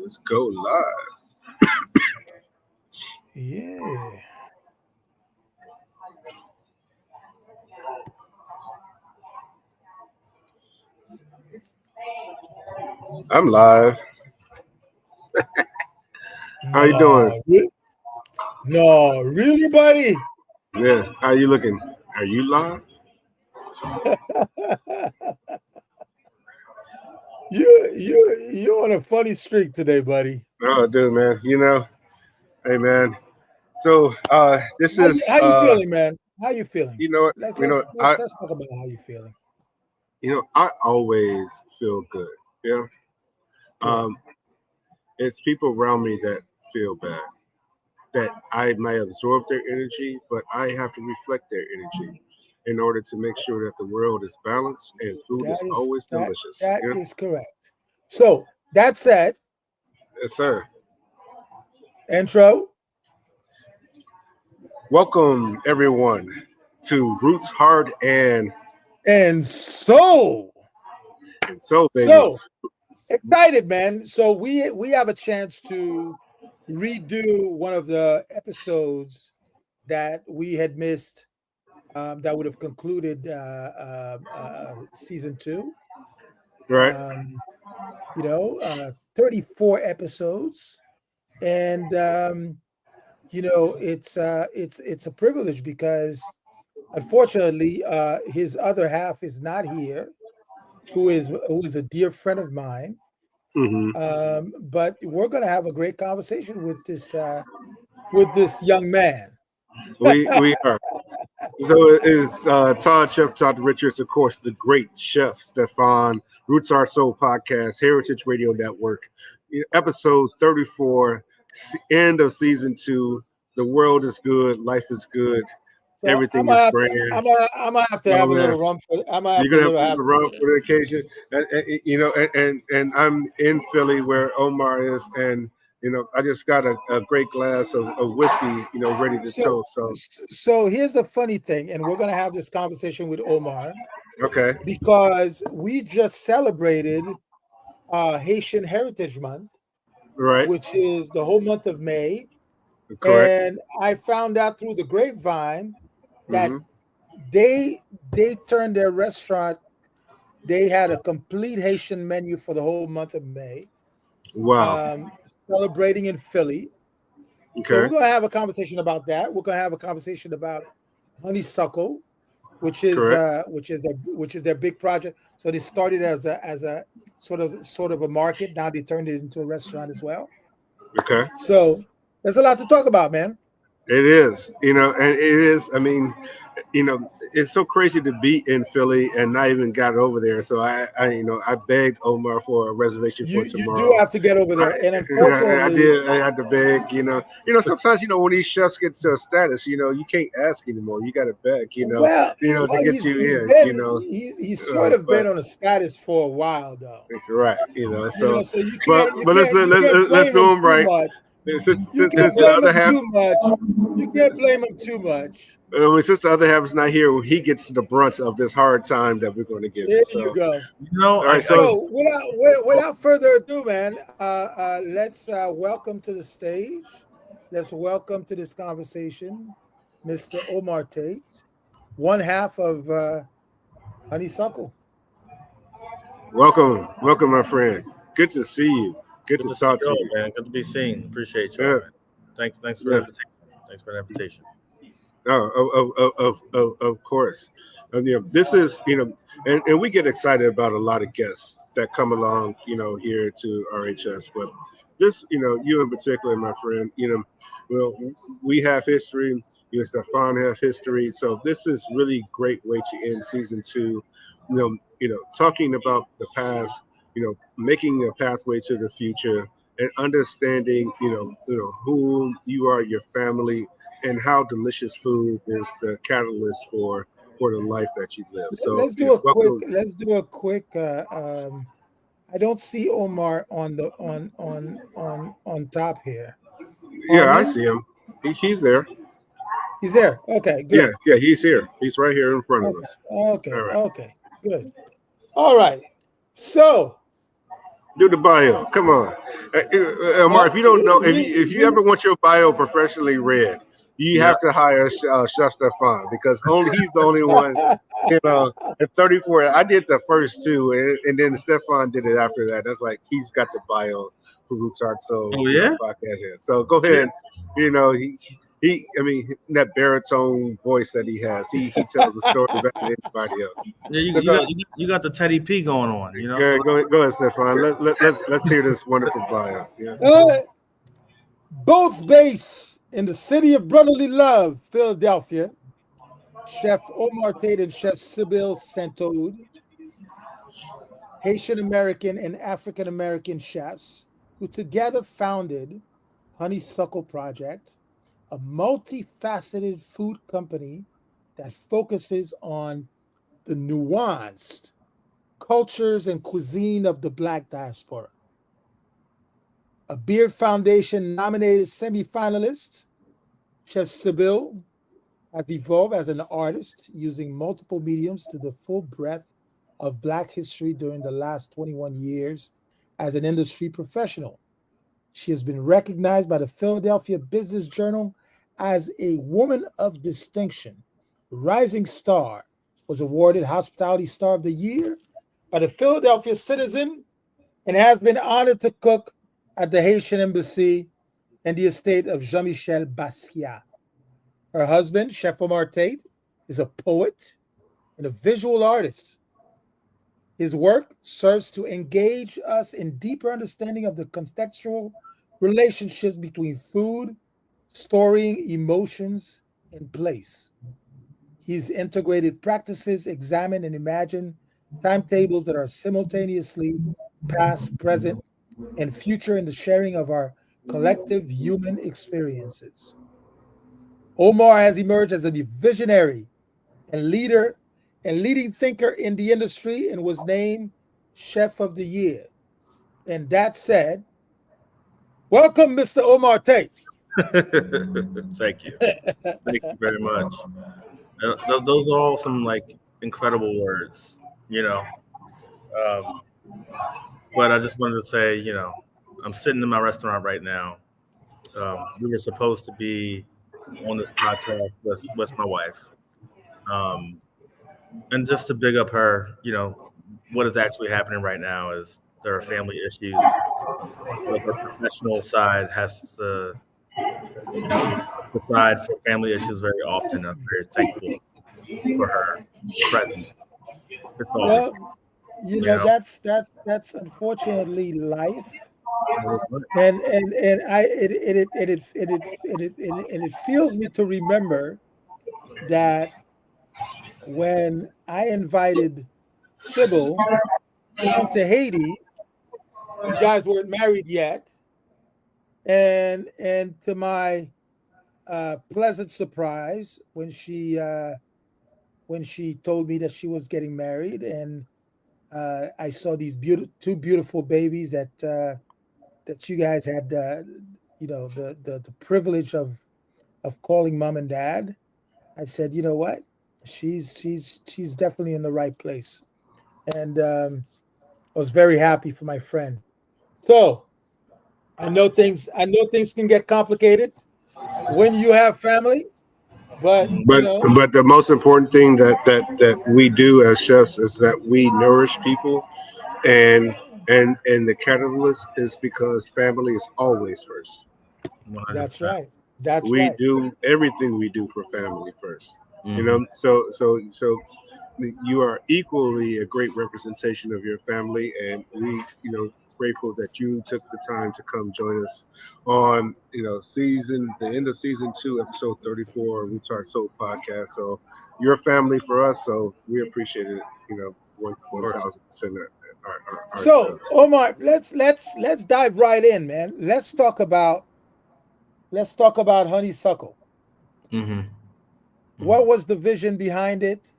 Let's go live. Yeah. I'm live. How you doing? No, really, buddy? Yeah. How you looking? Are you live? You're on a funny streak today, buddy. Oh, dude, man. Hey, man. So, this is, How you feeling, man? How you feeling? you know what? Let's You let's know, let's let's talk about how you feeling. I always feel good. Yeah. Good. Um, it's people around me that feel bad. That I might absorb their energy, but I have to reflect their energy in order to make sure that the world is balanced and food That is is always that delicious. that Yeah. is correct. So that said, Yes, sir. intro Welcome, everyone, to Roots, Heart, and so and Soul, baby. so excited, man. So we have a chance to redo one of the episodes that we had missed, that would have concluded season 2. Right? 34 episodes, and it's a privilege because unfortunately his other half is not here, who is a dear friend of mine. hmm But we're going to have a great conversation with this young man. We are. So it is Todd, Chef Todd Richards, of course, the great chef Stephan, Roots Art Soul Podcast, Heritage Radio Network, episode 34, end of season 2. The world is good, life is good, So everything is grand. I'm gonna have to Oh have a man, little rum for. I'm gonna have you're to gonna have little to have. run for the occasion, and I'm in Philly where Omar is, and I just got a great glass of whiskey, ready to So toast. So so here's a funny thing, and we're gonna have this conversation with Omar okay, because we just celebrated Haitian Heritage Month, right, which is the whole month of May, correct. and I found out through the grapevine that hmm they turned their restaurant. They had a complete Haitian menu for the whole month of May, Wow. um, celebrating in Philly. So we're Okay, going to have a conversation about that. We're going to have a conversation about honeysuckle, which is correct. their big project. So they started as a sort of a market. Now they turned it into a restaurant as well. Okay. So there's a lot to talk about, man. It is, and it is. I mean, it's so crazy to be in Philly and not even got over there. So I begged Omar for a reservation for You do tomorrow. have to get over there, and I unfortunately, did. I had to beg. Sometimes when these chefs get to a status, you can't ask anymore. You got to beg. To get he's you he's in. been he's sort of been But on a status for a while though. right. So, So you but can't you but can't you can't let's blame do him them too right. much. You can't Since the blame other him half, too much. You can't blame him too much. since the other half is not here, he gets the brunt of this hard time that we're going to give him. There you So, go. all right. So, So without further ado, man, let's welcome to the stage. Let's welcome to this conversation, Mr. Omar Tate, one half of Honeysuckle. welcome, my friend. Good to see you. Good to See talk to y'all, you. man. Good to be seen. Appreciate y'all, Yeah, man. Thanks for the yeah. invitation. Thanks for the invitation. Of course. And, this is, and we get excited about a lot of guests that come along, here to RHS. But this, you in particular, my friend, well, we have history. You and Stefan have history. So this is really great way to end season 2. Talking about the past, making a pathway to the future and understanding, who you are, your family, and how delicious food is the catalyst for the life that you live. So, Let's do a quick. welcome. Let's do a quick. I don't see Omar on top here. Yeah, I Onion, see him. He's there. he's there. Okay, Yeah, good. yeah, he's here. He's right here in front of Okay, us. All okay, right. okay, good. All right. So Do the bio. Come on, Omar. If you don't know, if you ever want your bio professionally read, you Yeah. have to hire Chef Stephan because only he's the only one. At 34, I did the first two, and then Stefan did it after that. That's like he's got the bio for Roots Art Soul, Oh yeah. podcast here. So go Yeah. ahead. I mean, that baritone voice that he has, he tells a story better than anybody else. Yeah. So You got the Teddy P going on. You know. yeah, So go ahead, Stefan. Let's hear this wonderful bio. Yeah. Both based in the city of brotherly love, Philadelphia, Chef Omar Tate and Chef Sybil Santoud, Haitian American and African American chefs, who together founded Honeysuckle Project, a multifaceted food company that focuses on the nuanced cultures and cuisine of the Black diaspora. A Beard Foundation nominated semifinalist, Chef Sybil has evolved as an artist using multiple mediums to the full breadth of Black history during the last 21 years as an industry professional. She has been recognized by the Philadelphia Business Journal as a woman of distinction. Rising Star was awarded Hospitality Star of the Year by the Philadelphia Citizen and has been honored to cook at the Haitian Embassy and the estate of Jean-Michel Basquiat. Her husband, Chef Omar Tate, is a poet and a visual artist. His work serves to engage us in deeper understanding of the contextual relationships between food, storying, emotions, and place. He's integrated practices, examined and imagined timetables that are simultaneously past, present, and future in the sharing of our collective human experiences. Omar has emerged as a visionary and leader and leading thinker in the industry and was named Chef of the Year. And that said, welcome, Mr. Omar Tate. Thank you. Thank you very much. Those are all some like incredible words. You know. Um, but I just wanted to say, I'm sitting in my restaurant right now. We were supposed to be on this podcast with my wife. Um, and just to big up her, what is actually happening right now is there are family issues. So her professional side has to, decide for family issues very often. I'm very thankful for her presence. It's always, Well, you know. that's unfortunately life. And I it fills me to remember that when I invited Sybil down to Haiti, you guys weren't married yet, and to my pleasant surprise, when she told me that she was getting married, and I saw these two beautiful babies that you guys had, the privilege of calling mom and dad. I said, you know what, she's definitely in the right place, and I was very happy for my friend. So I know things can get complicated when you have family, but But the most important thing that we do as chefs is that we nourish people, and and the catalyst is because family is always first. that's 100%. right. That's We right. do everything we do for family first. Hmm. So you are equally a great representation of your family, and we grateful that you took the time to come join us on the end of season 2, episode 34 of Roots Art Soul podcast. So you're family for us, so we appreciate it. Of course. 1,000% So ourselves. Omar, let's dive right in, man. Let's talk about honeysuckle. Hmm. What Hmm. was the vision behind it?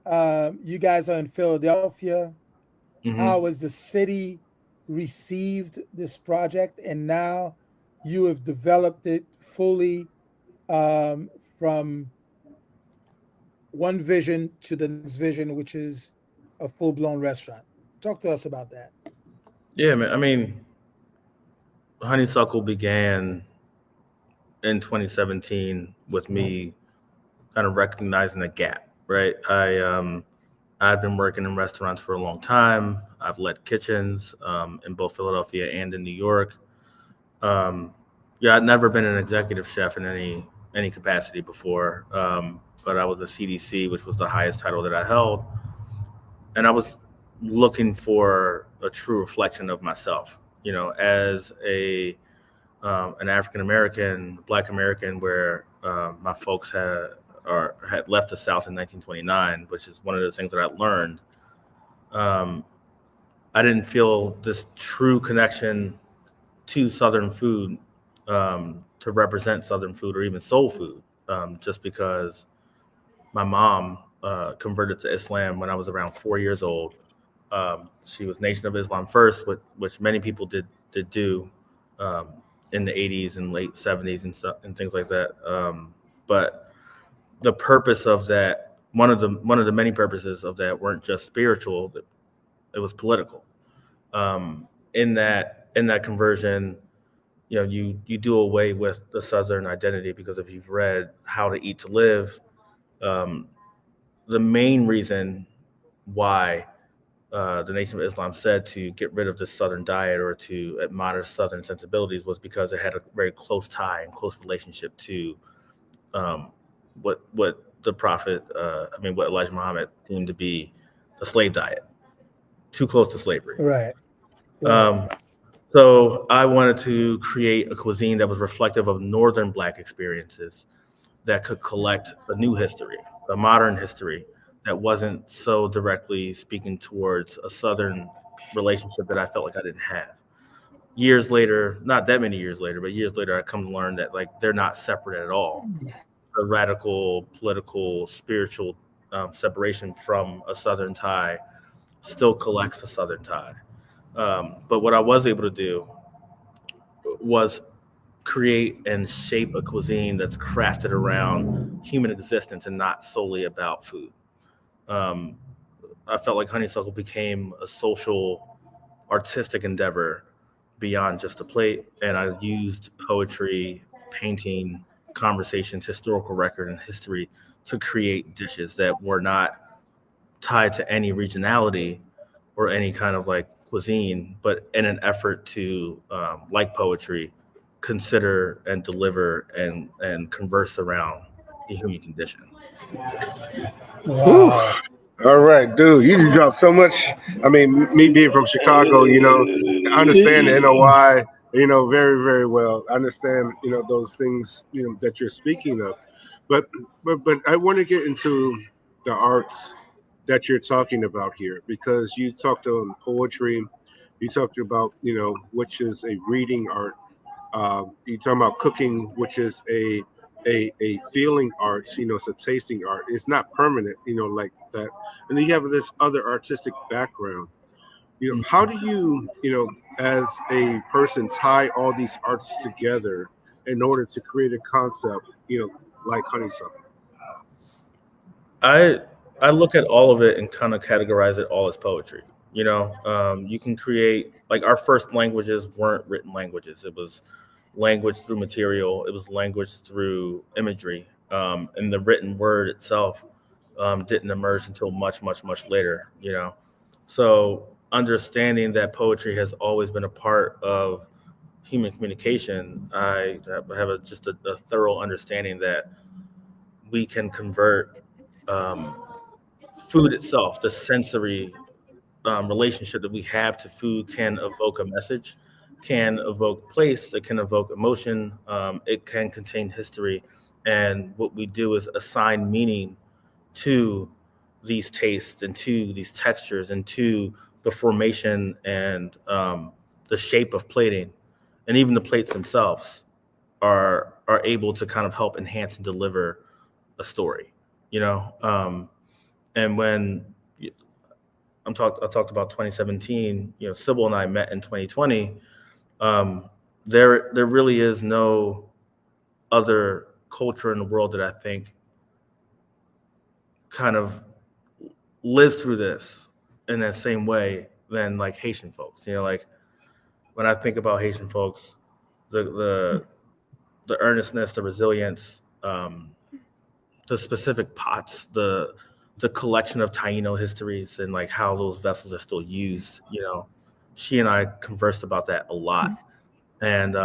You guys are in Philadelphia. How Hmm. has the city received this project? And now you have developed it fully, um, from one vision to the next vision, which is a full blown restaurant. Talk to us about that. Yeah, man. I mean, Honeysuckle began in 2017 with me kind of recognizing a gap, right? I've been working in restaurants for a long time. I've led kitchens in both Philadelphia and in New York. Um, yeah, I'd never been an executive chef in any capacity before, but I was a CDC, which was the highest title that I held, and I was looking for a true reflection of myself. You know, as a an African American, Black American, where my folks had left the South in 1929, which is one of the things that I learned. Um, I didn't feel this true connection to Southern food, to represent Southern food or even soul food, just because my mom converted to Islam when I was around 4 years old. She was Nation of Islam first, which many people did do um, in the 80s and late 70s and stuff and things like that. But the purpose of that, one of the many purposes of that, weren't just spiritual; it was political. In that conversion, you do away with the Southern identity, because if you've read How to Eat to Live, um, the main reason why the Nation of Islam said to get rid of the Southern diet or to admonish Southern sensibilities was because it had a very close tie and close relationship to um, what the Prophet, what Elijah Muhammad deemed to be the slave diet, too close to slavery. Right. Right. Um, so I wanted to create a cuisine that was reflective of Northern Black experiences, that could collect a new history, a modern history that wasn't so directly speaking towards a Southern relationship that I felt like I didn't have. Years later, not that many years later, but years later, I come to learn that like they're not separate at all. A radical, political, spiritual separation from a Southern tie still collects a Southern tie. But what I was able to do was create and shape a cuisine that's crafted around human existence and not solely about food. Um, I felt like Honeysuckle became a social, artistic endeavor beyond just a plate, and I used poetry, painting, conversations, historical record, and history to create dishes that were not tied to any regionality or any kind of like cuisine, but in an effort to, like poetry, consider and deliver and converse around the human condition. Whew. Wow. All right, dude, you just dropped so much. I mean, me being from Chicago, I understand the NOI, very, very well. I understand, those things, that you're speaking of. But but I want to get into the arts that you're talking about here, because you talked on poetry, you talked about, which is a reading art. You talking about cooking, which is a feeling art. It's a tasting art. It's not permanent, like that. And then you have this other artistic background. How do you, as a person, tie all these arts together in order to create a concept, like honeysuckle? I I look at all of it and kind of categorize it all as poetry. You can create, like, our first languages weren't written languages. It was language through material. It was language through imagery, and the written word itself didn't emerge until much, much, much later. So understanding that poetry has always been a part of human communication, I have just a thorough understanding that we can convert um, food itself, the sensory relationship that we have to food, can evoke a message, can evoke place, it can evoke emotion, it can contain history. And what we do is assign meaning to these tastes and to these textures and to the formation and the shape of plating. And even the plates themselves are able to kind of help enhance and deliver a story, you know? And when I talked about 2017. Sybil and I met in 2020. Um, there really is no other culture in the world that I think kind of lives through this in that same way than like Haitian folks. Like when I think about Haitian folks, the earnestness, the resilience, the specific pots, the collection of Taino histories, and like how those vessels are still used. She and I conversed about that a lot, and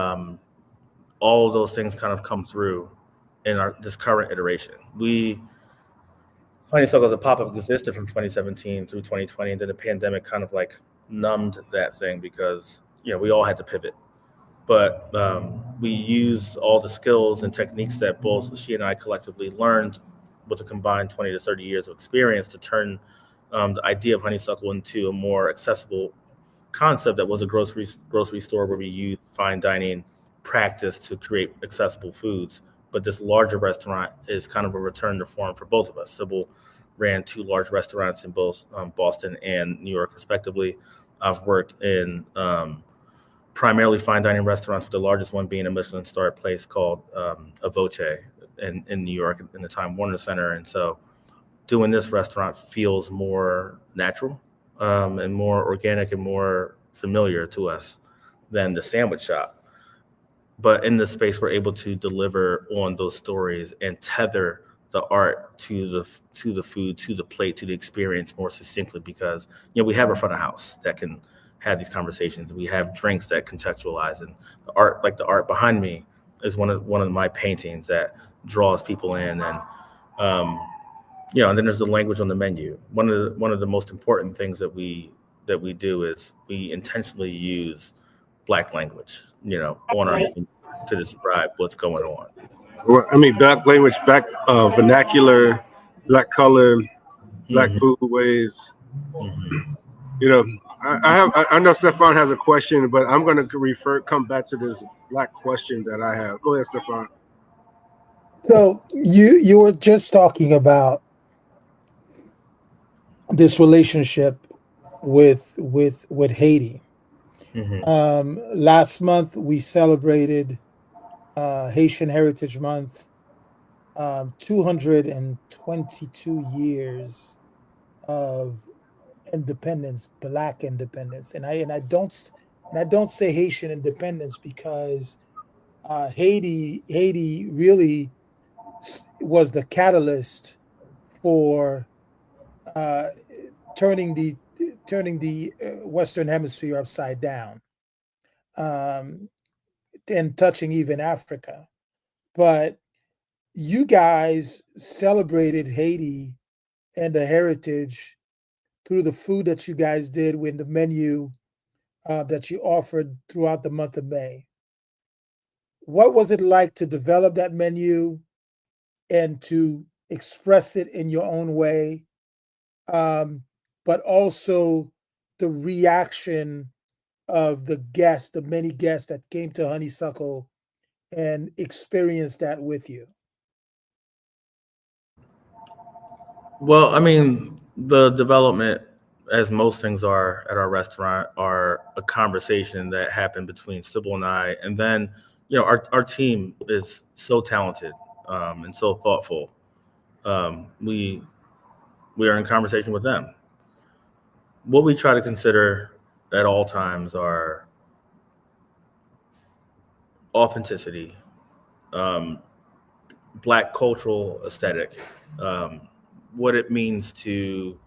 all of those things kind of come through in this current iteration. Honeysuckle as a pop-up existed from 2017 through 2020, and then the pandemic kind of like numbed that thing because we all had to pivot. But we used all the skills and techniques that both she and I collectively learned with a combined 20 to 30 years of experience to turn the idea of honeysuckle into a more accessible concept that was a grocery store where we used fine dining practice to create accessible foods. But this larger restaurant is kind of a return to form for both of us. Sybil ran two large restaurants in both Boston and New York, respectively. I've worked in primarily fine dining restaurants, with the largest one being a Michelin-starred place called Avoce in New York in the Time Warner Center. And so doing this restaurant feels more natural and more organic and more familiar to us than the sandwich shop. But in this space, we're able to deliver on those stories and tether the art to the food, to the plate, to the experience more succinctly, because we have a front of house that can have these conversations. We have drinks that contextualize, and the art, like the art behind me, is one of my paintings that draws people in, and and then there's the language on the menu. One of the most important things that we do is we intentionally use Black language, on our menu to describe what's going on. Well, I mean, Black language, Black vernacular, Black color, Black food ways. I know Stephan has a question, but I'm going to come back to this Black question that I have. Go ahead, Stephan. So you were just talking about this relationship with Haiti. Last month we celebrated Haitian Heritage Month, 222 years of independence, Black independence, and I don't say Haitian independence because Haiti really was the catalyst for turning the Western Hemisphere upside down, and touching even Africa. But you guys celebrated Haiti and the heritage through the food that you guys did with the menu that you offered throughout the month of May. What was it like to develop that menu and to express it in your own way, but also the reaction of the many guests that came to Honeysuckle and experienced that with you? Well, I mean, the development, as most things are at our restaurant, are a conversation that happened between Sybil and I. And then, our team is so talented and so thoughtful. We are in conversation with them. What we try to consider at all times are authenticity, Black cultural aesthetic, what it means to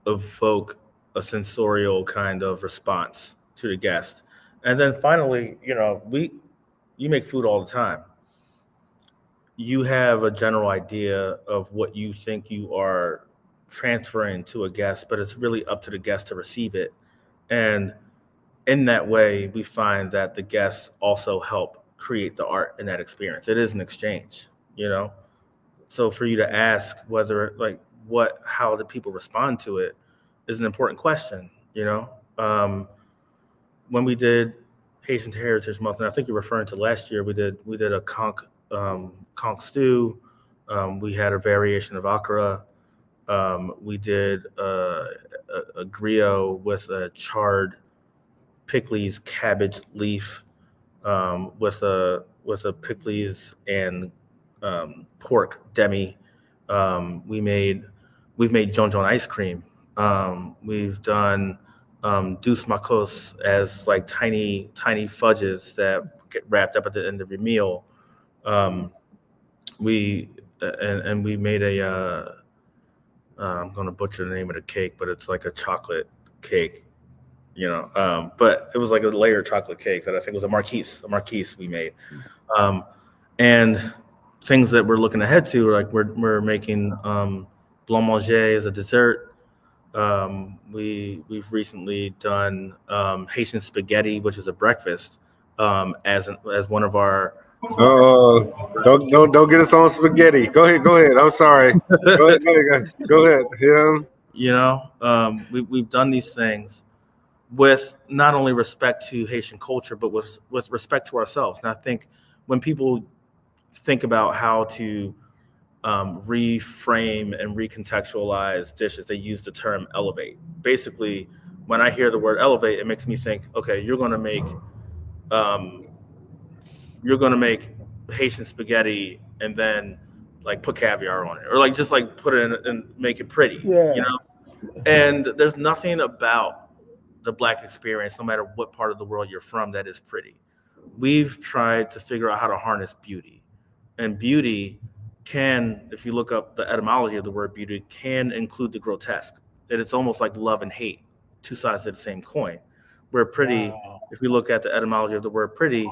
evoke a sensorial kind of response to the guest. And then finally, you make food all the time. You have a general idea of what you think you are transferring to a guest, but it's really up to the guest to receive it. And in that way, we find that the guests also help create the art in that experience. It is an exchange, So for you to ask whether how do people respond to it is an important question, When we did Haitian Heritage Month, and I think you're referring to last year, we did a conch stew. We had a variation of akara. We did a griot with a charred pickles cabbage leaf, with a pickles and pork demi. We've made John ice cream. We've done douce macos as like tiny fudges that get wrapped up at the end of your meal. Um, we and we made a I'm going to butcher the name of the cake, but it's like a chocolate cake, but it was like a layered chocolate cake that I think was a marquise we made. Um, and things that we're looking ahead to, like we're making blanc manger as a dessert. We've recently done Haitian spaghetti, which is a breakfast, as one of our Don't get us on spaghetti. Go ahead. I'm sorry. Go ahead. Yeah. we've done these things with not only respect to Haitian culture, but with respect to ourselves. And I think when people think about how to reframe and recontextualize dishes, they use the term elevate. Basically, when I hear the word elevate, it makes me think, okay, um, you're gonna make Haitian spaghetti and then like put caviar on it, or like just like put it in and make it pretty. Yeah. And there's nothing about the Black experience, no matter what part of the world you're from, that is pretty. We've tried to figure out how to harness beauty, and beauty can, if you look up the etymology of the word beauty, can include the grotesque. That it's almost like love and hate, two sides of the same coin. Where pretty, Wow. if we look at the etymology of the word pretty,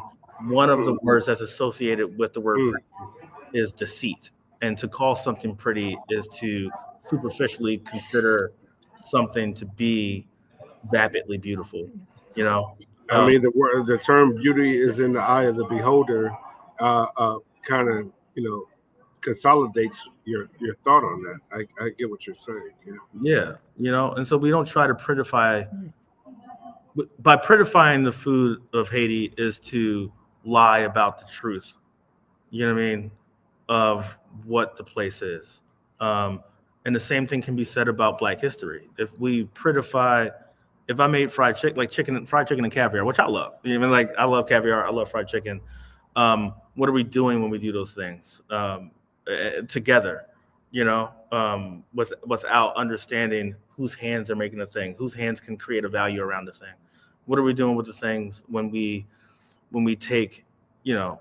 one of the words that's associated with the word Mm. pretty is deceit. And to call something pretty is to superficially consider something to be vapidly beautiful, you know? I Um, mean, the term beauty is in the eye of the beholder. Kind of, consolidates your thought on that. I get what you're saying. Yeah. yeah, and so we don't try to prettify. By prettifying the food of Haiti is to lie about the truth. You know what I mean? Of what the place is. And the same thing can be said about Black history. If we prettify, if I made fried chicken and caviar, which I love. You know what I mean? Like I love caviar, I love fried chicken. What are we doing when we do those things together? Without understanding whose hands are making the thing, whose hands can create a value around the thing. What are we doing with the things when we take, you know,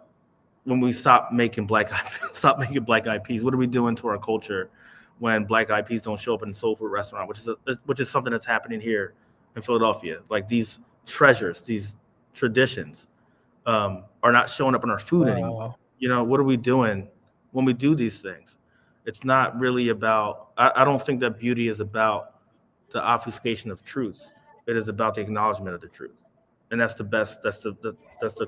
when we stop making black eyed peas? What are we doing to our culture when black eyed peas don't show up in a soul food restaurant, which is something that's happening here in Philadelphia? Like these treasures, these traditions, are not showing up in our food anymore. Wow. What are we doing when we do these things? It's not really about. I don't think that beauty is about the obfuscation of truth. It is about the acknowledgement of the truth, and that's the best. That's the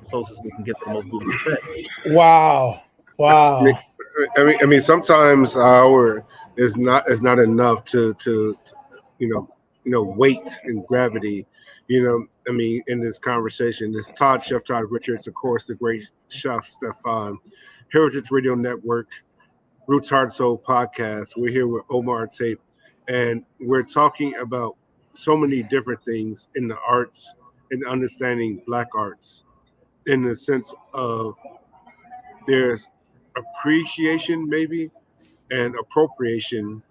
closest we can get to the most beautiful thing. Wow. I mean, Wow. sometimes our is not enough to weight and gravity. In this conversation, this Chef Todd Richards, of course, the great chef Stephan, Heritage Radio Network, Roots Heart Soul podcast. We're here with Omar Tate, and we're talking about so many different things in the arts and understanding Black arts in the sense of there's appreciation maybe and appropriation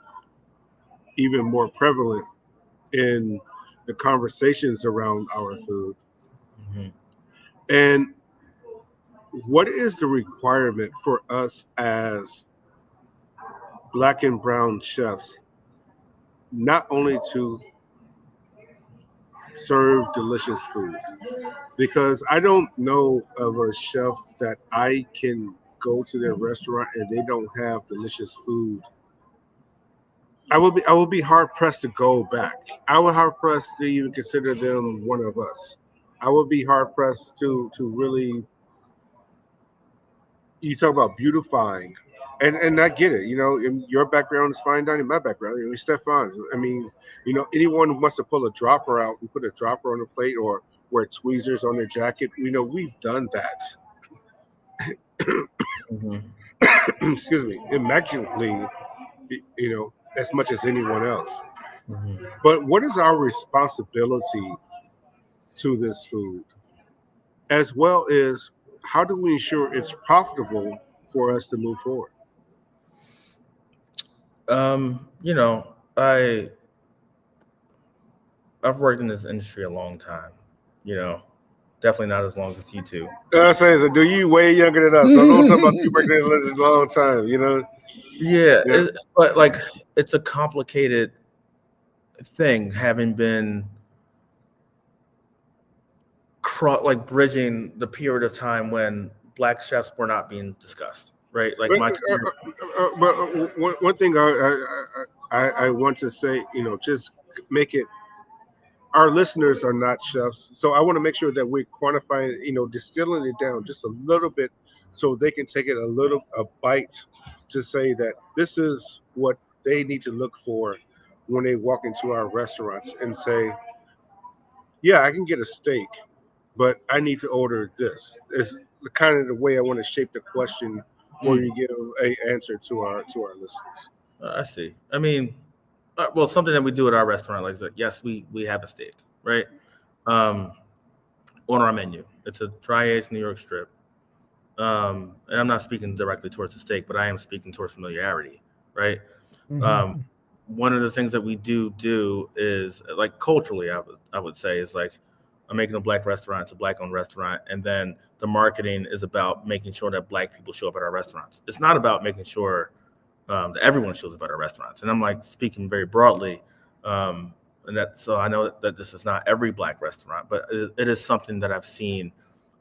even more prevalent in the conversations around our food. Mhm. And what is the requirement for us as Black and brown chefs not only to serve delicious food? Because I don't know of a chef that I can go to their restaurant and they don't have delicious food. I will be hard pressed to go back. I would hard pressed to even consider them one of us. I would be hard pressed to really. You talk about beautifying, and I get it. In your background is fine dining. My background, Stephan. I mean, anyone who wants to pull a dropper out and put a dropper on a plate or wear tweezers on their jacket. We've done that. Mhm. Excuse me, immaculately. As much as anyone else. Mhm. But what is our responsibility to this food, as well as how do we ensure it's profitable for us to move forward? I I've worked in this industry a long time. You know, definitely not as long as you two. I'm saying, so do you way younger than us? So don't talk about you working in this a long time. Yeah, Yeah. but like it's a complicated thing having been like bridging the period of time when black chefs were not being discussed, right? Like But, my one thing I want to say, just make it. Our listeners are not chefs, so I want to make sure that we're quantifying, distilling it down just a little bit, so they can take it a bite, to say that this is what they need to look for when they walk into our restaurants and say, yeah, I can get a steak, but I need to order this. It's the kind of the way I want to shape the question for you to give a answer to our listeners. I see. I mean, well, something that we do at our restaurant, like that. Yes, we have a steak, right? Um, on our menu, it's a dry aged New York strip. And I'm not speaking directly towards the steak, but I am speaking towards familiarity, right? Um, one of the things that we do is like culturally, I would say is like I'm making a black restaurant, it's a black owned restaurant, and then the marketing is about making sure that black people show up at our restaurants. It's not about making sure that everyone shows up at our restaurants, and I'm like speaking very broadly. And that so I know that this is not every black restaurant, but it is something that I've seen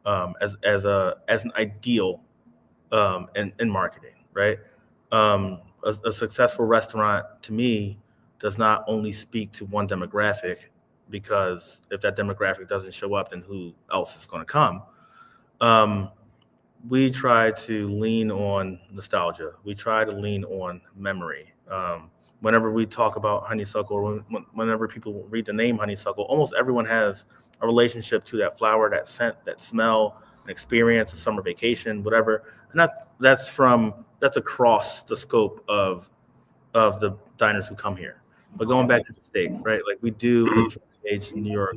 as an ideal in marketing, right? A successful restaurant to me does not only speak to one demographic, because if that demographic doesn't show up, then who else is going to come? Um, we try to lean on nostalgia. We try to lean on memory. Whenever we talk about honeysuckle, or whenever people read the name honeysuckle, almost everyone has a relationship to that flower, that scent, that smell, an experience, a summer vacation, whatever. And that's across the scope of the diners who come here. But going back to the steak, right? Like we do a aged New York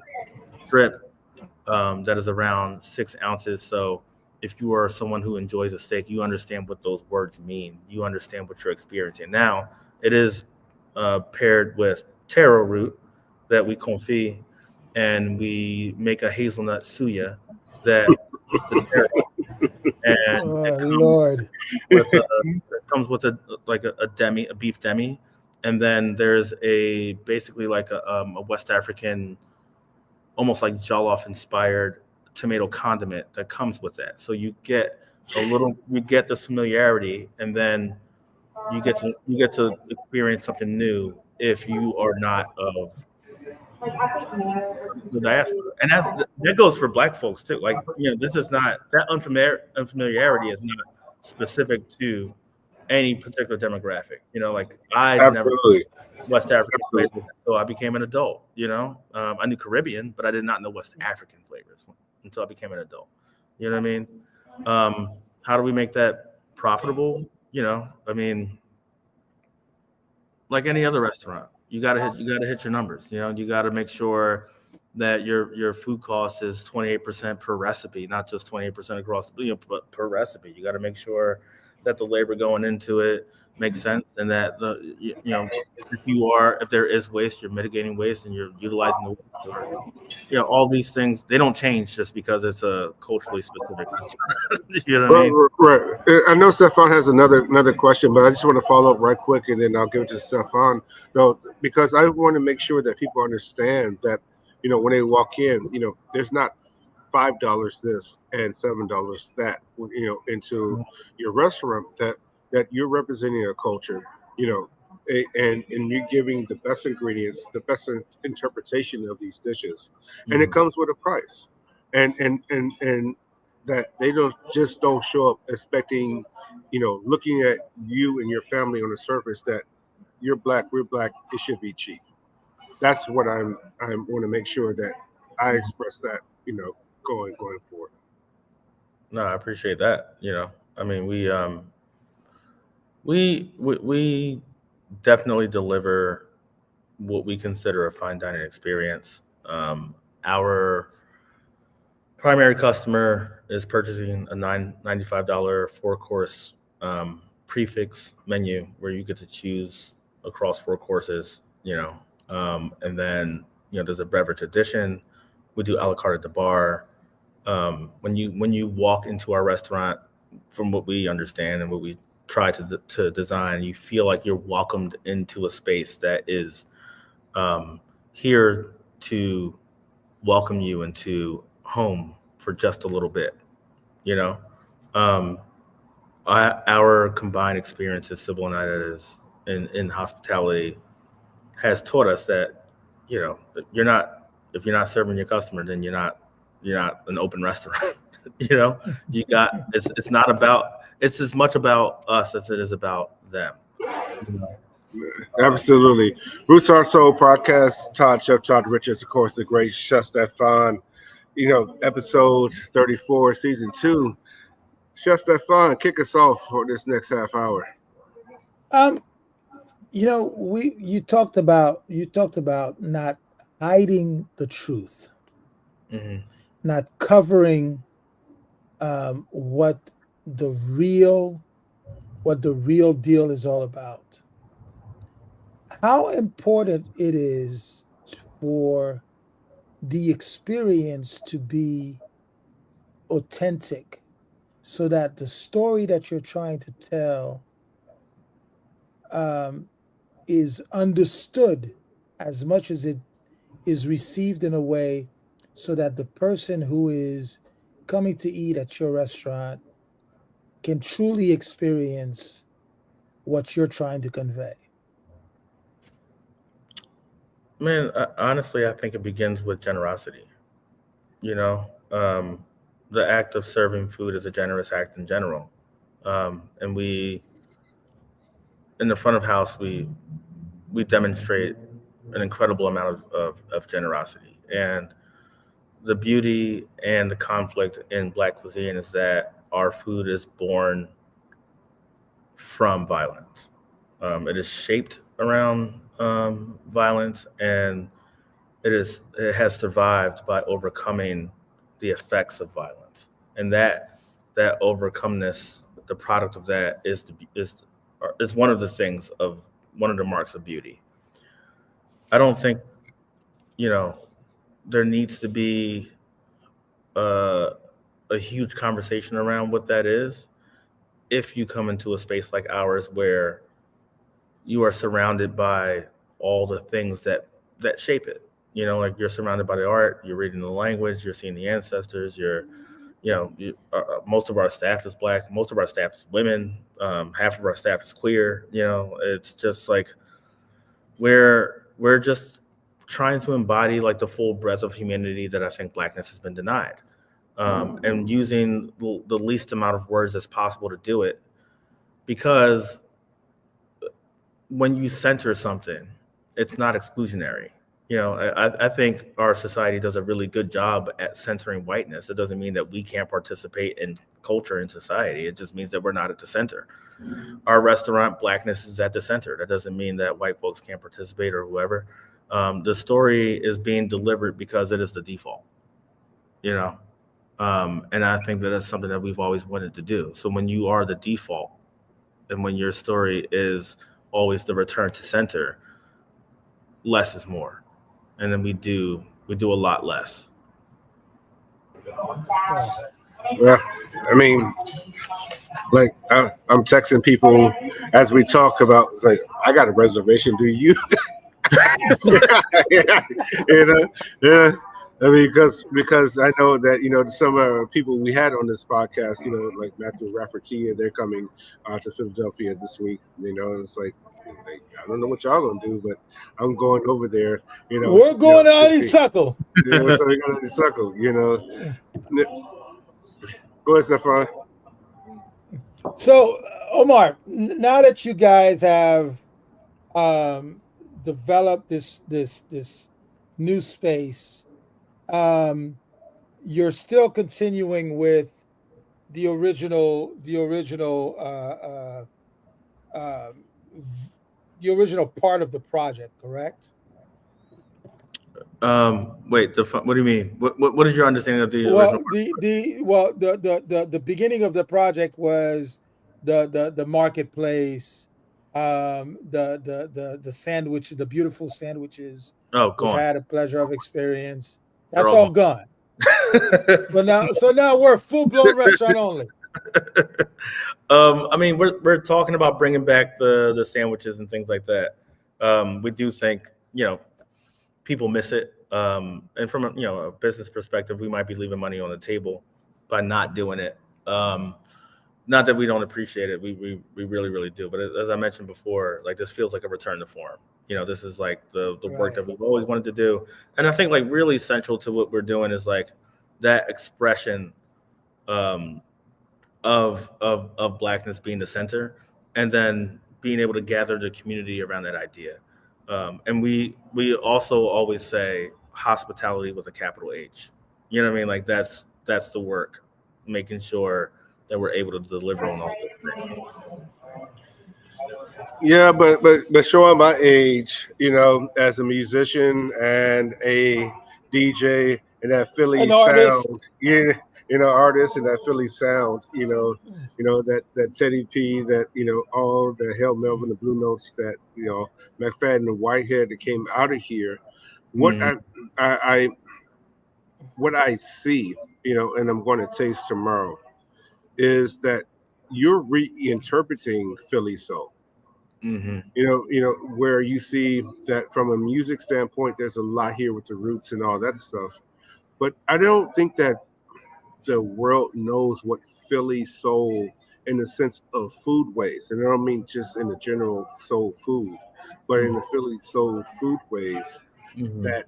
strip that is around 6 ounces. So if you are someone who enjoys a steak, you understand what those words mean. You understand what you're experiencing. Now, it is paired with taro root that we confit, and we make a hazelnut suya that is the taro, and Oh, Lord. it comes with a demi, a beef demi, and then there's a basically like a West African, almost like jollof inspired tomato condiment that comes with that. So you get the familiarity, and then you get to experience something new if you are not of the diaspora, and that goes for Black folks too. Like this is not that unfamiliarity is not specific to any particular demographic. Like I never Absolutely, West African absolutely. flavors until I became an adult. I knew Caribbean, but I did not know West African flavors until I became an adult. You know what I mean? How do we make that profitable? I mean, like any other restaurant, you gotta hit your numbers. You gotta make sure that your food cost is 28% per recipe, not just 28% across, but per recipe. You got to make sure that the labor going into it makes sense, and that if there is waste, you're mitigating waste and you're utilizing the waste. Or, all these things, they don't change just because it's a culturally specific restaurant. You know what I mean? Right. I know Stefan has another question, but I just want to follow up right quick, and then I'll give it to Stefan. Though, because I want to make sure that people understand that when they walk in, there's not $5 this and $7 that into your restaurant, that you're representing a culture, and you're giving the best ingredients, the best interpretation of these dishes, and it comes with a price, and that they don't show up expecting, looking at you and your family on the surface, that you're black, we're black, it should be cheap. That's what I want to make sure that I express that, going forward. No, I appreciate that. I mean, we definitely deliver what we consider a fine dining experience. Our primary customer is purchasing a $95 four-course prefix menu where you get to choose across four courses, and then there's a beverage addition. We do a la carte at the bar. When you walk into our restaurant, from what we understand and what we try to design, you feel like you're welcomed into a space that is here to welcome you into home for just a little bit. You know, um, our combined experience as Sybil and I, that is in hospitality, has taught us that you're not if you're not serving your customer, then you're not an open restaurant. You got it's not about it's as much about us as it is about them. You know? Absolutely. Roots Our Soul podcast. Chef Todd Richards, of course, the great Chef Stephan. Episode 34, season 2. Chef Stephan, kick us off for this next half hour. You talked about not hiding the truth, Mm-hmm. not covering what the real deal is all about. How important it is for the experience to be authentic, so that the story that you're trying to tell is understood as much as it is received in a way so that the person who is coming to eat at your restaurant can truly experience what you're trying to convey. Man, honestly, I think it begins with generosity. You know, the act of serving food is a generous act in general, and we in the front of house we demonstrate an incredible amount of generosity. And the beauty and the conflict in Black cuisine is that our food is born from violence. It is shaped around violence, and it has survived by overcoming the effects of violence. And that overcomeness, the product of that is one of the things of one of the marks of beauty. I don't think you know there needs to be a, a huge conversation around what that is if you come into a space like ours where you are surrounded by all the things that shape it. Like you're surrounded by the art, you're reading the language, you're seeing the ancestors, most of our staff is Black, most of our staff is women, half of our staff is queer. It's just like we're just trying to embody like the full breadth of humanity that I think Blackness has been denied, and using the least amount of words as possible to do it, because when you center something, it's not exclusionary. I think our society does a really good job at centering whiteness. It doesn't mean that we can't participate in culture and society. It just means that we're not at the center. Our restaurant, Blackness is at the center. That doesn't mean that white folks can't participate or whoever. The story is being delivered because it is the default, and I think that's something that we've always wanted to do. So when you are the default and when your story is always the return to center, less is more. And then we do a lot less. Yeah, I mean, like I'm texting people as we talk about. It's like, I got a reservation. Do you? Yeah, yeah. I mean, because I know that some people we had on this podcast, like Matthew Rafferty, they're coming to Philadelphia this week. It's like I don't know what y'all gonna do, but I'm going over there. We're going to Honeysuckle. So we're going to Honeysuckle. Go ahead, Stephan. So, Omar, now that you guys have developed this new space, you're still continuing with the original part of the project, correct? Wait, what do you mean? What is your understanding of the original? The beginning of the project was the marketplace, the sandwich, the beautiful sandwiches Oh, which I gone. had a pleasure of experience. They're That's all all gone. So now we're full blown restaurant only. I mean, we're talking about bringing back the sandwiches and things like that. We do think, people miss it. And from a business perspective, we might be leaving money on the table by not doing it. Um, Not that we don't appreciate it, we really really do. But as I mentioned before, like this feels like a return to form. This is like the work Right. that we've always wanted to do, and I think like really central to what we're doing is like that expression um, of blackness being the center, and then being able to gather the community around that idea. And we also always say hospitality with a capital H. You know what I mean? Like that's the work, making sure that we're able to deliver on all those things. Yeah, but showing my age, as a musician and a DJ and that Philly An artist. sound, artist and that Philly sound, that Teddy P, that all the Hell Melvin, the Blue Notes, that McFadden and Whitehead that came out of here. What Hmm. I what I see, and I'm going to taste tomorrow, is that you're reinterpreting Philly soul. Hmm. Where you see that from a music standpoint, there's a lot here with the roots and all that stuff. But I don't think that the world knows what Philly soul in the sense of foodways. And I don't mean just in the general soul food, but in the Philly soul foodways Hmm. that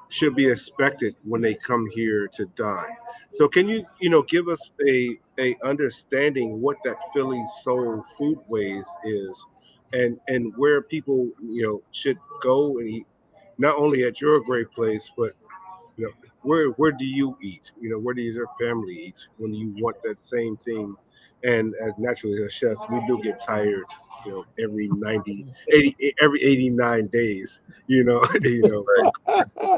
should be expected when they come here to dine. So can you give us a understanding what that Philly soul foodways is, and where people should go and eat, not only at your great place, but where do you eat? Where does your family eat when you want that same thing? And as naturally as chefs, we do get tired, every 90, 80, every 89 days, Right.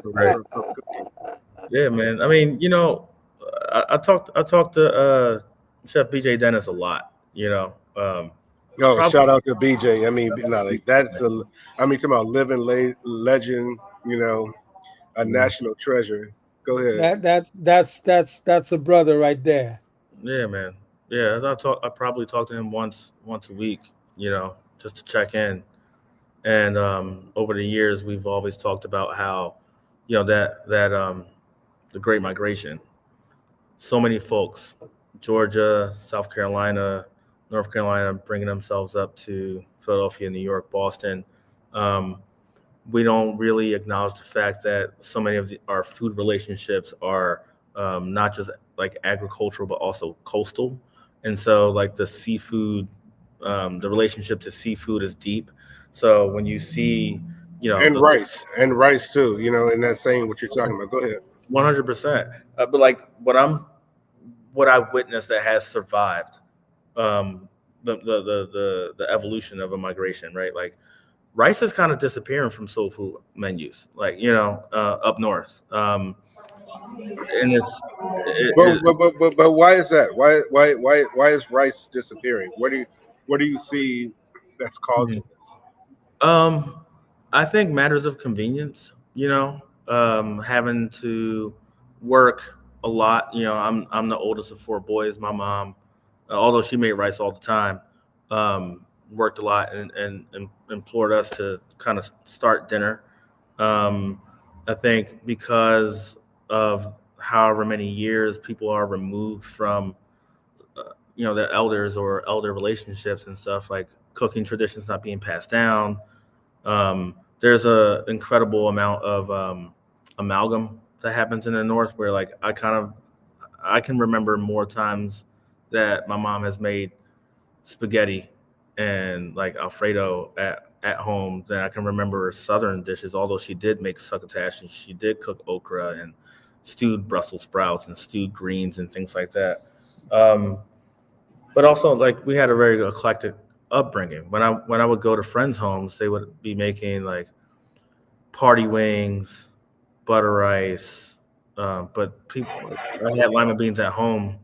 Right. from cooking. Yeah, man. I mean, I talked to Chef BJ Dennis a lot. Oh, Probably. shout out to BJ. I mean, no, like that's I mean, talking about living legend, a national treasure. Go ahead. That's a brother right there. Yeah, man. Yeah, I probably talk to him once a week. Just to check in. And over the years, we've always talked about how, that the Great Migration. So many folks, Georgia, South Carolina, North Carolina, bringing themselves up to Philadelphia, New York, Boston. Um, we don't really acknowledge the fact that so many of our food relationships are not just like agricultural, but also coastal. And so, like the seafood, the relationship to seafood is deep. So when you see, And rice too. In that saying what you're talking about. Go ahead. 100%. But like what I witnessed that has survived um, the evolution of a migration, right? Like rice is kind of disappearing from soul food menus, like up north, and But why is that? Why is rice disappearing? What do you see that's causing Mhm. this? um, I think matters of convenience, having to work a lot. I'm the oldest of four boys. My mom, although she made rice all the time, worked a lot and implored us to kind of start dinner. Um, I think because of however many years people are removed from, their elders or elder relationships and stuff, like cooking traditions not being passed down. There's a incredible amount of amalgam that happens in the North, where like I can remember more times that my mom has made spaghetti and like Alfredo at home than I can remember Southern dishes. Although she did make succotash and she did cook okra and stewed Brussels sprouts and stewed greens and things like that. Um, but also, like we had a very eclectic upbringing. When I would go to friends' homes, they would be making like party wings, butter rice. But people, I had lima beans at home.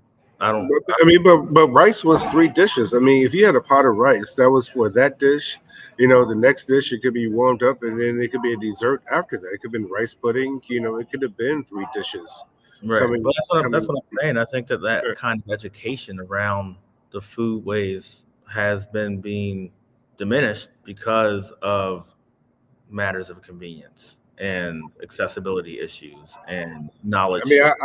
I mean, but rice was 3 dishes. I mean, if you had a pot of rice, that was for that dish. The next dish it could be warmed up, and then it could be a dessert after that. It could have been rice pudding. It could have been 3 dishes. Right. Coming, But that's coming. what I'm saying. I think that Sure. kind of education around the food ways has been being diminished because of matters of convenience and accessibility issues and I knowledge mean, share.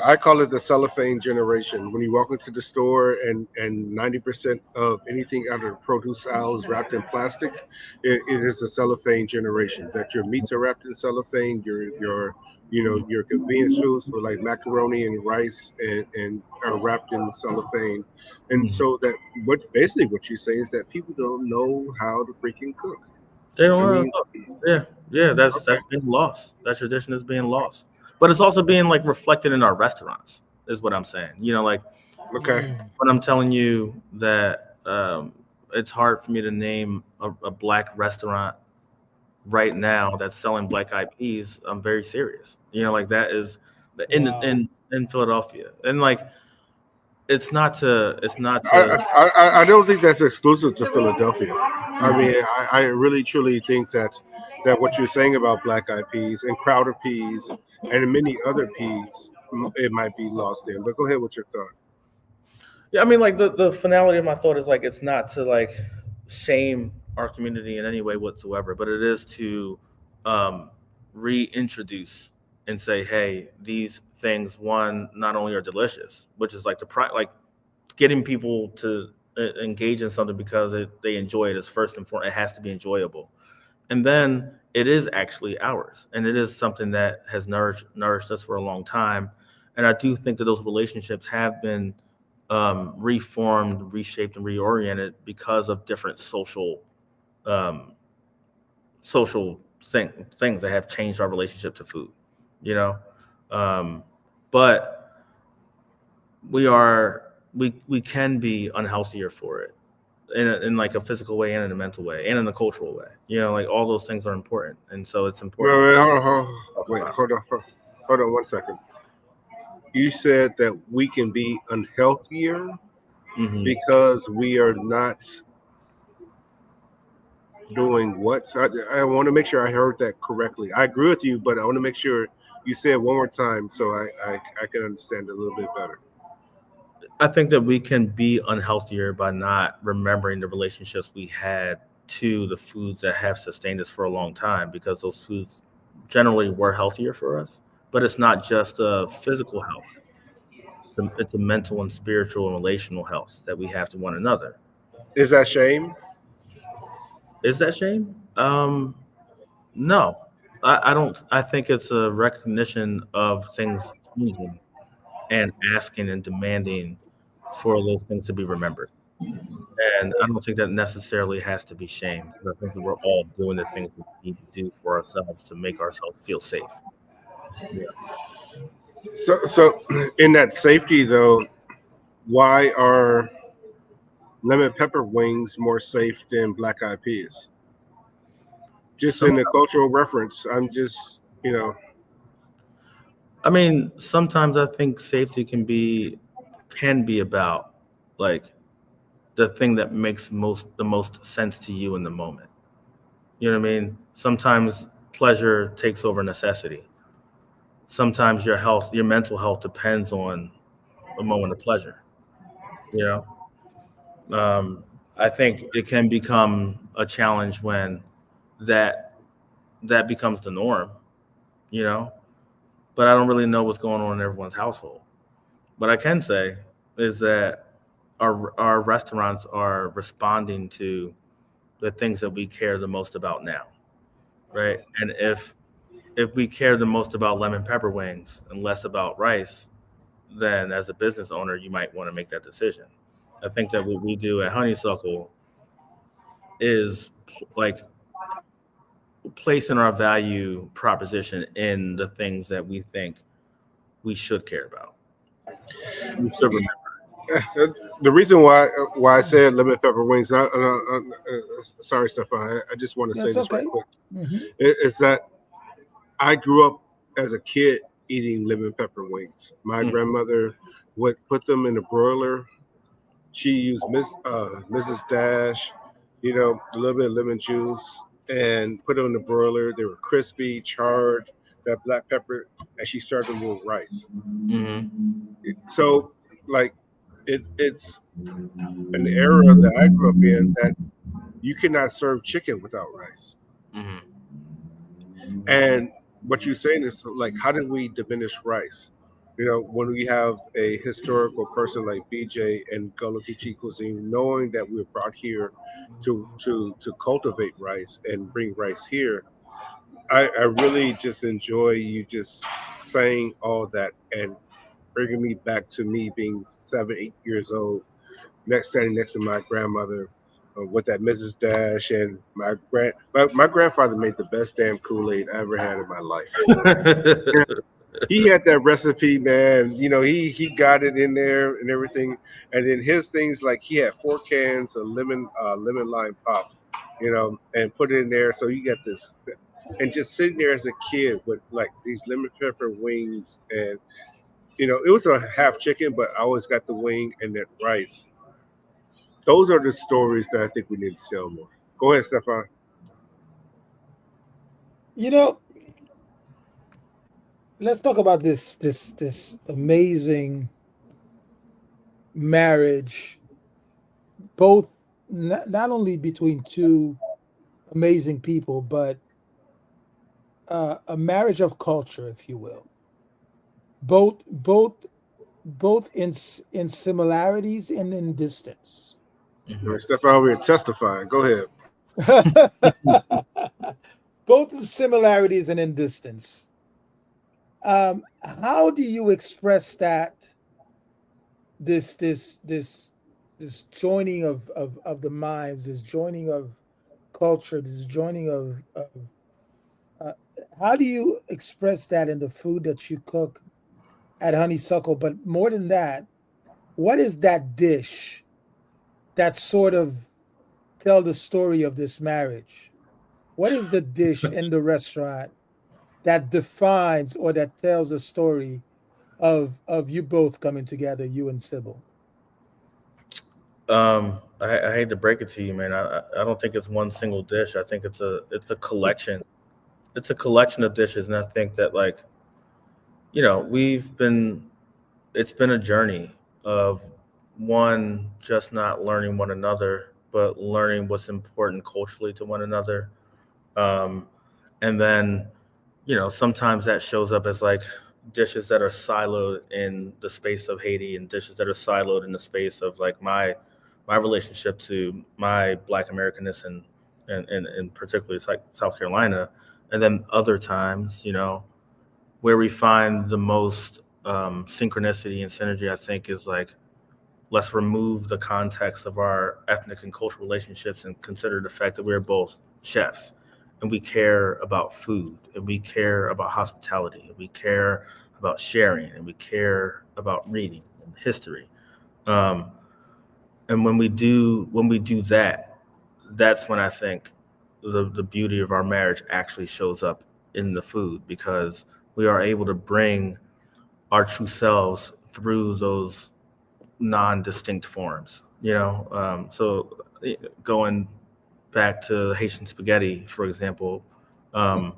I call it the cellophane generation. When you walk into the store and 90% of anything out of the produce aisle is wrapped in plastic, it is a cellophane generation. That your meats are wrapped in cellophane, your convenience foods for like macaroni and rice and are wrapped in cellophane, and Mhm. so that what you say is that people don't know how to freaking cook. They don't I know. mean, Yeah. That's okay, being lost. That tradition is being lost. But it's also being like reflected in our restaurants, is what I'm saying. Like okay. when I'm telling you that it's hard for me to name a black restaurant right now that's selling black eyed peas, I'm very serious. Like that is Wow. in Philadelphia, and like it's not I, to. I don't think that's exclusive to Philadelphia. I mean, I really truly think that what you're saying about black eyed peas and crowder peas and many other peas, it might be lost in. But go ahead with your thought. Yeah, I mean, like the finality of my thought is like it's not to like shame our community in any way whatsoever, but it is to um, reintroduce and say, hey, these things one not only are delicious, which is like like getting people to engage in something because they enjoy it is first and foremost. It has to be enjoyable, and then it is actually ours, and it is something that has nourished us for a long time. And I do think that those relationships have been reformed, reshaped, and reoriented because of different um, social things that have changed our relationship to food. You know, um, but we can be unhealthier for it in like a physical way and in a mental way and in a cultural way. Like all those things are important, and so it's Wait, important for wait, us hold on, to talk about hold on 1 second. You said that we can be unhealthier it. because we are not doing what? I want to make sure I heard that correctly. I agree with you, but I want to make sure you say it one more time so I can understand it a little bit better. I think that we can be unhealthier by not remembering the relationships we had to the foods that have sustained us for a long time because those foods generally were healthier for us. But it's not just a physical health, it's a mental and spiritual and relational health that we have to one another. Is that shame? Is that shame? No, I don't. I think it's a recognition of things changing and asking and demanding for those things to be remembered. And I don't think that necessarily has to be shame because I think that we're all doing the things we need to do for ourselves to make ourselves feel safe. Yeah. So in that safety though, why are lemon pepper wings more safe than black eyed peas? Just Some, in the cultural reference, I'm just I mean, sometimes I think safety can be about like the thing that makes the most sense to you in the moment. You know what I mean? Sometimes pleasure takes over necessity. Sometimes your mental health depends on a moment of pleasure. You I think it can become a challenge when that that becomes the norm, you know. But I don't really know what's going on in everyone's household. What I can say is that our restaurants are responding to the things that we care the most about now, right? And if we care the most about lemon pepper wings and less about rice, then as a business owner, you might want to make that decision. I think that what we do at Honeysuckle is like placing our value proposition in the things that we think we should care about. We should remember. the reason why I said lemon pepper wings. Sorry, Stefan. I just want to say That's this right okay. quick. Hmm. Is that I grew up as a kid eating lemon pepper wings. My Mm, grandmother would put them in the broiler. She used Mrs. Dash, a little bit of lemon juice, and put them in the broiler. They were crispy, charred, that black pepper, and she served them with rice. Mm-hmm. So, like, it's an era that I grew up in that you cannot serve chicken without rice. Mm-hmm. And what you're saying is like, how did we diminish rice? When we have a historical person like BJ and Gullah Geechee cuisine, knowing that we were brought here to cultivate rice and bring rice here, I really just enjoy you just saying all that and bringing me back to me being 7, 8 years old, standing next to my grandmother with that Mrs. Dash, and my grandfather made the best damn Kool-Aid I ever had in my life. He had that recipe, man. He got it in there and everything. And then his things, like, he had 4 cans of lemon lime pop, and put it in there. So you get this, and just sitting there as a kid with like these lemon pepper wings, and it was a half chicken, but I always got the wing and that rice. Those are the stories that I think we need to tell more. Go ahead, Stefan. You know, let's talk about this amazing marriage, both not only between two amazing people, but a marriage of culture, if you will. Both both both in similarities and in distance. Stefan over here testifying. Go ahead. Both in similarities and in distance. How do you express that this joining of the minds, this joining of culture, this joining of uh, how do you express that in the food that you cook at Honeysuckle? But more than that, what is that dish that sort of tell the story of this marriage? What is the dish in the restaurant that defines or that tells the story of you both coming together, you and Sybil? I hate to break it to you, man. I don't think it's one single dish. I think it's a collection. It's a collection of dishes, and I think that, like, we've been it's been a journey of one, just not learning one another, but learning what's important culturally to one another. Um, and then, sometimes that shows up as like dishes that are siloed in the space of Haiti, and dishes that are siloed in the space of like my relationship to my Black Americanness, and particularly it's like South Carolina. And then other times, where we find the most synchronicity and synergy, I think, is like, let's remove the context of our ethnic and cultural relationships and consider the fact that we're both chefs, and we care about food, and we care about hospitality, and we care about sharing, and we care about reading and history. Um, and when we do that, that's when I think the beauty of our marriage actually shows up in the food, because we are able to bring our true selves through those non-distinct forms. So going back to Haitian spaghetti, for example, um,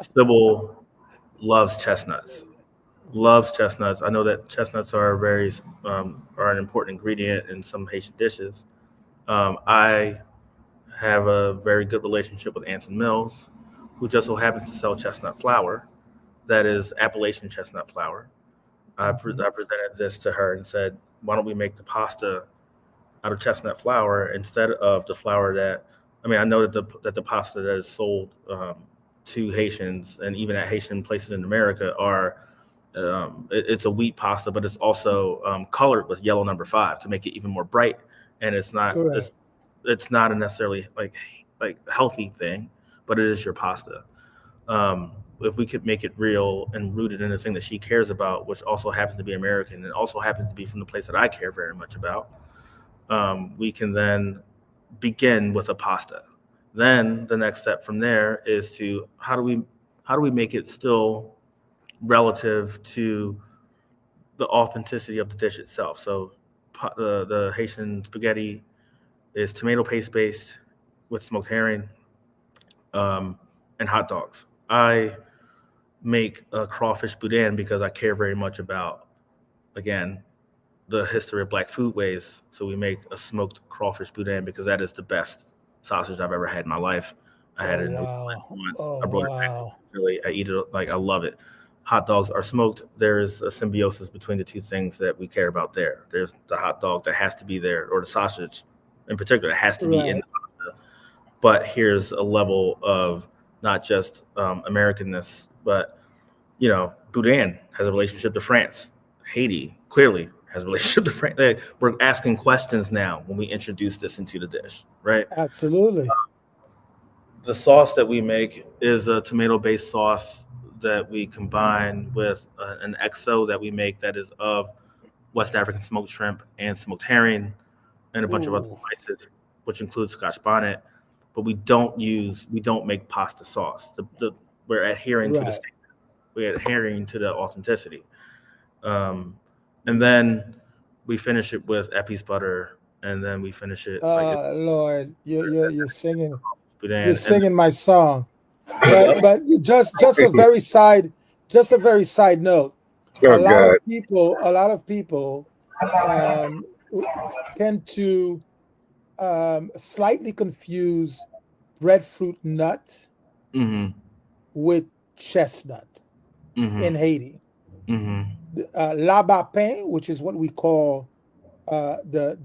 Sybil loves chestnuts. Loves chestnuts. I know that chestnuts are an important ingredient in some Haitian dishes. I have a very good relationship with Anson Mills, who just so happens to sell chestnut flour. That is Appalachian chestnut flour. Mhm. I presented this to her and said, why don't we make the pasta out of chestnut flour instead of the flour that, I mean, I know that the pasta that is sold to Haitians and even at Haitian places in America it's a wheat pasta, but it's also colored with yellow number 5 to make it even more bright. And Correct. it's not a necessarily like healthy thing, but it is your pasta. If we could make it real and rooted in the thing that she cares about, which also happens to be American and also happens to be from the place that I care very much about, we can then begin with a pasta. Then the next step from there is to how do we make it still relative to the authenticity of the dish itself. So the Haitian spaghetti is tomato paste based with smoked herring and hot dogs. I make a crawfish boudin because I care very much about, again, the history of Black foodways. So we make a smoked crawfish boudin because that is the best sausage I've ever had in my life. I had Oh, it in wow. once. Oh, I brought it back. wow. Really, I eat it like I love it. Hot dogs are smoked. There is a symbiosis between the two things that we care about there. There's the hot dog that has to be there, or the sausage in particular, that has to be in Right. the pasta. But here's a level of not just Americanness, but Boudin has a relationship to France. Haiti clearly has a relationship to France. Like, we're asking questions now when we introduce this into the dish, right? Absolutely. The sauce that we make is a tomato-based sauce that we combine with an XO that we make that is of West African smoked shrimp and smoked herring and a bunch of other Ooh. spices, which includes Scotch bonnet. But we don't make pasta sauce. We're adhering to the Right. statement. We're adhering to the authenticity. And then we finish it with Epi's butter, and then we finish it like Lord, you're singing. boudin. You're singing my song. And But just a very side note. Oh A lot God. of people um, tend to slightly confuse breadfruit nut mm-hmm, with chestnut mm-hmm, in Haiti. mm-hmm, Labapin, which is what we call the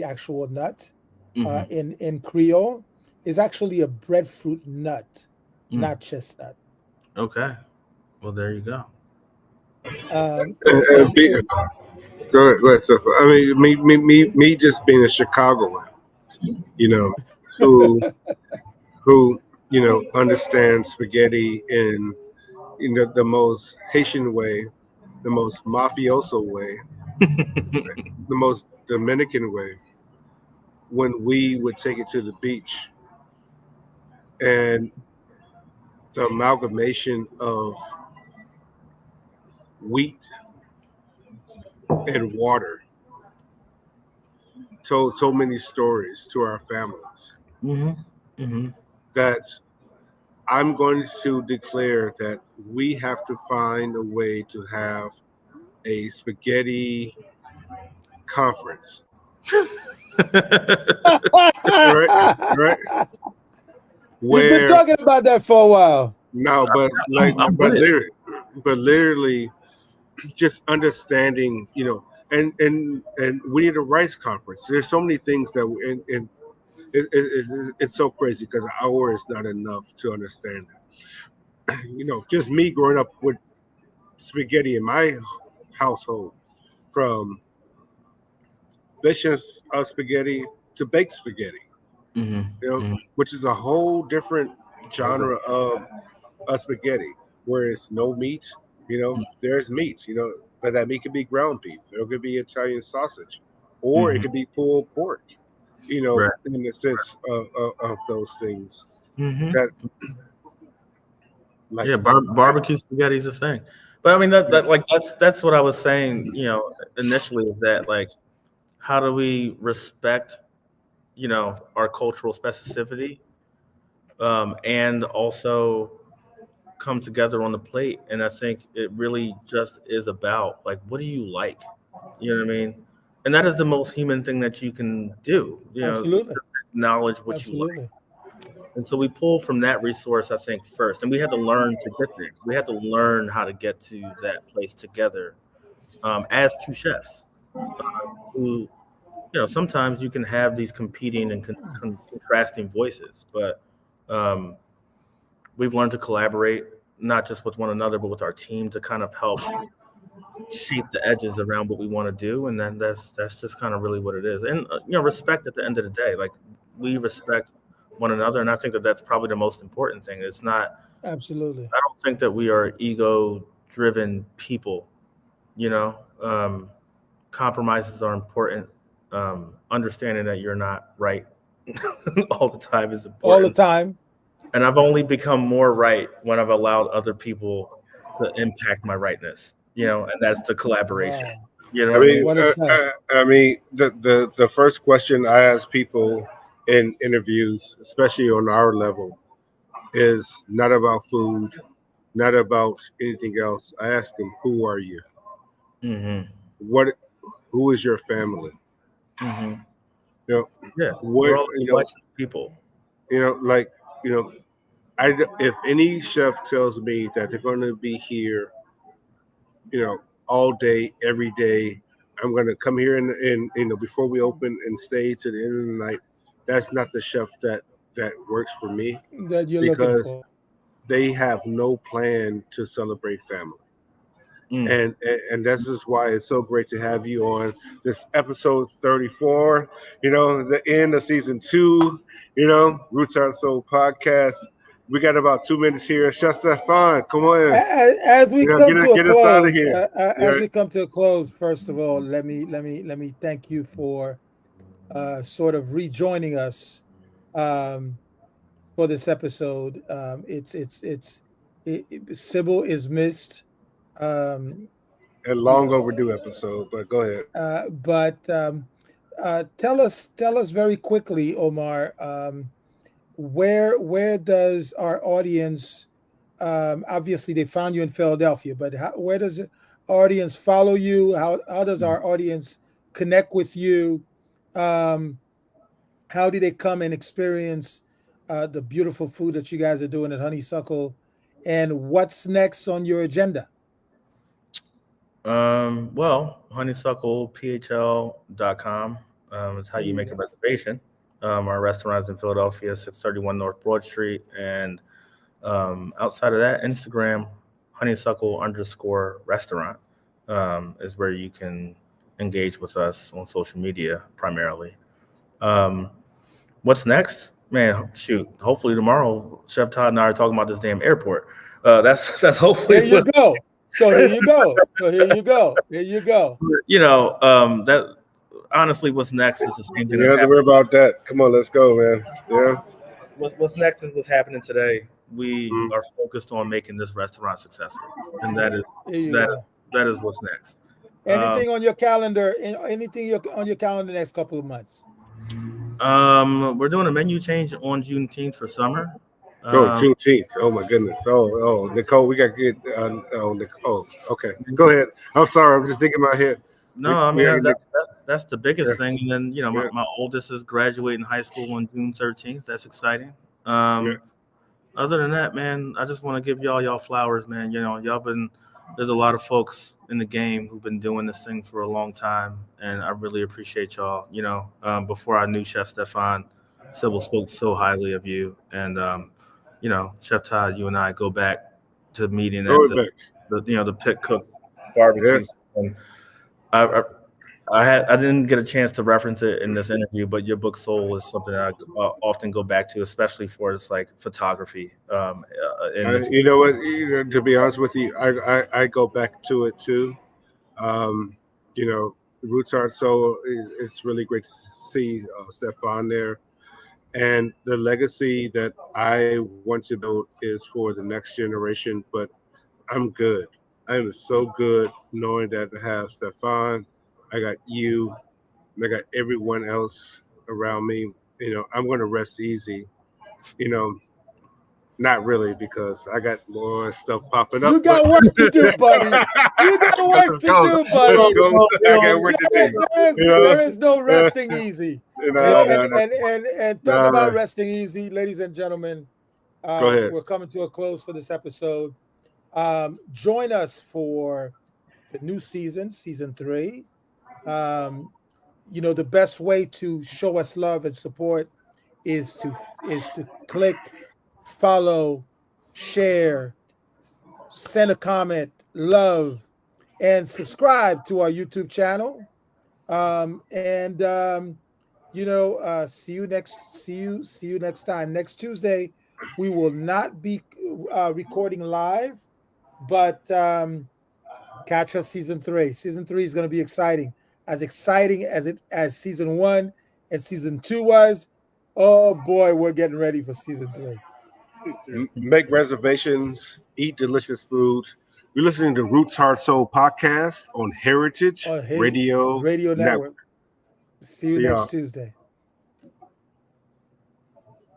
actual nut mm-hmm, in Creole, is actually a breadfruit nut, mm. not chestnut. Okay. Well, there you go. Um, And, and, and go ahead, Stephan. I mean, me just being a Chicagoan, you know, who who understands spaghetti in the most Haitian way, the most mafioso way, the most Dominican way. When we would take it to the beach, and the amalgamation of wheat and water told so many stories to our families mm-hmm, mm-hmm. that I'm going to declare that we have to find a way to have a spaghetti conference. Right, right. he's been Where talking about that for a while. no, but I'm with it. literally, just understanding, and we need a rice conference. There's so many things that, and it's so crazy because an hour is not enough to understand that. Just me growing up with spaghetti in my household, from fish and spaghetti to baked spaghetti, Mm-hmm, which is a whole different genre of spaghetti, where it's no meat. There's meat. But that meat could be ground beef, or it could be Italian sausage, or it mm-hmm. could be pulled pork. Right. In the sense of those things Mm-hmm. that, like, Yeah, barbecue spaghetti is a thing. But I mean that's what I was saying, initially, is that, like, how do we respect, our cultural specificity, and also come together on the plate. And I think it really just is about, like, what do you like? You know what I mean? And that is the most human thing that you can do, Absolutely. acknowledge what you like. Absolutely. And so we pull from that resource, I think, first. And we had to learn to get there. We had to learn how to get to that place together, as two chefs, who, sometimes you can have these competing and contrasting voices, but we've learned to collaborate, not just with one another, but with our team, to kind of help shape the edges around what we want to do. And then that's just kind of really what it is. And, respect at the end of the day. Like, we respect one another. And I think that that's probably the most important thing. It's not, Absolutely. I don't think that we are ego driven people, compromises are important. Understanding that you're not right all the time is important. All the time. And I've only become more right when I've allowed other people to impact my rightness. and that's the collaboration. Wow. You know I what I mean? mean, What a touch. the first question I ask people in interviews, especially on our level, is not about food, not about anything else. I ask them, "Who are you? Mm-hmm. What? Who is your family? Mm-hmm. You know, Yeah, what? we're all a collection of people. Like you know, if any chef tells me that they're going to be here, all day, every day, I'm going to come here and before we open and stay to the end of the night. That's not the chef that works for me That you're looking because for. they have no plan to celebrate family. Mm. And that's just why it's so great to have you on this episode 34, the end of season 2, Roots Art Soul podcast. We got about 2 minutes here. Chef Stephan, come on. As we come to a Get us out of close, here. as Yeah. we come to a close, first of all, let me thank you for sort of rejoining us um, for this episode. Sybil is missed, um, A you long know, overdue episode, but go ahead. but tell us very quickly, Omar. Where does our audience? Obviously, they found you in Philadelphia, but where does the audience follow you? How does our audience connect with you? Um, how do they come and experience the beautiful food that you guys are doing at Honeysuckle? And what's next on your agenda? Well, honeysucklephl.com is how you make a reservation. Our restaurant is in Philadelphia, 631 North Broad Street. And outside of that, Instagram, honeysuckle_restaurant is where you can engage with us on social media primarily. Um, what's next? Man, shoot. Hopefully tomorrow, Chef Todd and I are talking about this damn airport. That's hopefully There you go. So here you go. So here you go. Here you go. that honestly, what's next is the same thing You that's don't have to worry happening. about that. Come on, let's go, man. Yeah. What's next is what's happening today. We Mm. are focused on making this restaurant successful, and that is Here you that go. that is what's next. Um, Anything on your calendar? Anything on your calendar next couple of months? we're doing a menu change on Juneteenth for summer. Oh, Um, Juneteenth. Oh my goodness. Nicole, we got good. Nicole. Okay, go ahead. I'm sorry. I'm just thinking in my head. no, We, I we mean got that's the yeah, biggest thing. And then my, yeah, my oldest is graduating high school on June 13th. That's exciting. yeah. Other than that, man, I just want to give y'all flowers, man. Y'all been there's a lot of folks in the game who've been doing this thing for a long time, and I really appreciate y'all. Before I knew Chef Stephan, Sybil spoke so highly of you, and Chef Todd, you and I go back to meeting Throw at it back. the Pit Cook Yeah. barbecue. And I, I I didn't get a chance to reference it in this interview, but your book Soul is something that I often go back to, especially for its like photography. In the You know what? To be honest with you, I go back to it too. Um, Roots Art. So it's really great to see Stefan there. And the legacy that I want to build is for the next generation. But I'm good. I am so good knowing that I have Stefan. I got you. I got everyone else around me. I'm going to rest easy. You know, Not really because I got more stuff popping up. You But got work to do, buddy. You got work let's to go. do, Let's buddy. go. I got work to do. There is no resting easy. And No, and no, no, and and, and talk no, about no. resting easy, ladies and gentlemen. Go ahead. We're coming to a close for this episode. Join us for the new season, season 3. The best way to show us love and support is to click, follow, share, send a comment, love, and subscribe to our YouTube channel. And see you next time. Next Tuesday, we will not be recording live, but catch us season 3. Season 3 is going to be exciting as season 1 and season 2 was. Oh boy, we're getting ready for season 3. Make reservations, eat delicious foods, You're listening to Roots Heart Soul podcast on Heritage on his Radio radio network. See you See next y'all. Tuesday.